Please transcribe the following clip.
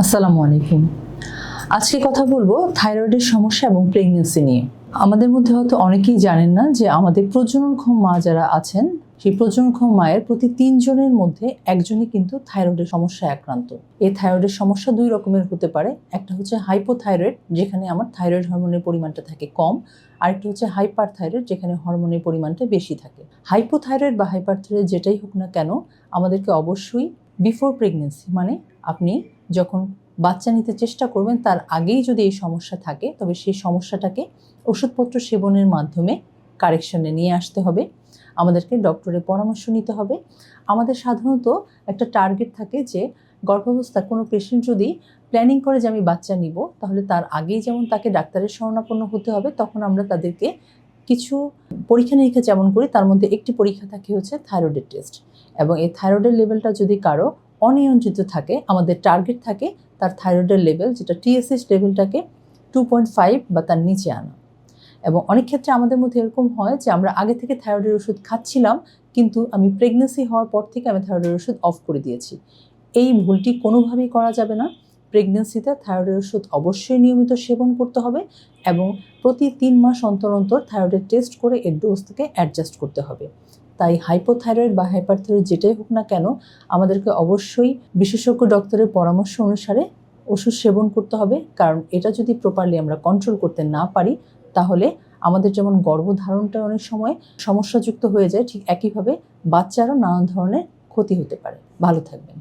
আসসালামু আলাইকুম। আজকে কথা বলবো থাইরয়েডের সমস্যা এবং প্রেগন্যান্সি নিয়ে। আমাদের মধ্যে হয়তো অনেকেই জানেন না যে আমাদের প্রজননক্ষম মা যারা আছেন, সেই প্রজননক্ষম মায়ের প্রতি ৩ জনের মধ্যে একজনই কিন্তু থাইরয়েডের সমস্যায় আক্রান্ত। এই থাইরয়েডের সমস্যা ২ রকমের হতে পারে। একটা হচ্ছে হাইপোথাইরয়েড, যেখানে আমার থাইরয়েড হরমোনের পরিমাণটা থাকে কম। আরেকটা হচ্ছে হাইপারথাইরয়েড, যেখানে হরমোনের পরিমাণটা বেশি থাকে। হাইপোথাইরয়েড বা হাইপারথাইরয়েড যেটাই হোক না কেন, আমাদেরকে অবশ্যই বিফোর প্রেগন্যান্সি, মানে আপনি যখন বাচ্চা নিতে চেষ্টা করবেন তার আগেই যদি এই সমস্যা থাকে, তবে সেই সমস্যাটাকে ওষুধপত্র সেবনের মাধ্যমে কারেকশনে নিয়ে আসতে হবে। আমাদেরকে ডক্টরের পরামর্শ নিতে হবে। আমাদের সাধারণত একটা টার্গেট থাকে যে গর্ভাবস্থায় কোনো পেশেন্ট যদি প্ল্যানিং করে যে আমি বাচ্চা নিব, তাহলে তার আগেই যেমন তাকে ডাক্তারের শরণাপন্ন হতে হবে, তখন আমরা তাদেরকে কিছু পরীক্ষা নিরীক্ষা যেমন করি, তার মধ্যে একটি পরীক্ষা থাকে হচ্ছে থাইরয়েডের টেস্ট। এবং এই থাইরয়েডের লেভেলটা যদি কারো অনিয়ন্ত্রিত থাকে, আমাদের টার্গেট থাকে তার থাইরয়েডের লেভেল, যেটা TSH লেভেলটাকে 2.5 বা তার নিচে আনা। এবং অনেক ক্ষেত্রে আমাদের মধ্যে এরকম হয় যে আমরা আগে থেকে থাইরয়েডের ওষুধ খাচ্ছিলাম, কিন্তু আমি প্রেগন্যান্সি হওয়ার পর থেকে আমি থাইরয়েডের ওষুধ অফ করে দিয়েছি। এই ভুলটি কোনোভাবেই করা যাবে না। প্রেগন্যান্সিতে থাইরয়েডের ওষুধ অবশ্যই নিয়মিত সেবন করতে হবে এবং প্রতি ৩ মাস অন্তর অন্তর থাইরয়েডের টেস্ট করে এর ডোজটাকে অ্যাডজাস্ট করতে হবে। তাই হাইপোথাইরয়েড বা হাইপারথাইরয়েড যেটাই হোক না কেন, আমাদেরকে অবশ্যই বিশেষজ্ঞ ডক্টরের পরামর্শ অনুসারে ওষুধ সেবন করতে হবে। কারণ এটা যদি প্রপারলি আমরা কন্ট্রোল করতে না পারি, তাহলে আমাদের যেমন গর্ভধারণটা অনেক সময় সমস্যাযুক্ত হয়ে যায়, ঠিক একইভাবে বাচ্চারও নানান ধরনের ক্ষতি হতে পারে। ভালো থাকবেন।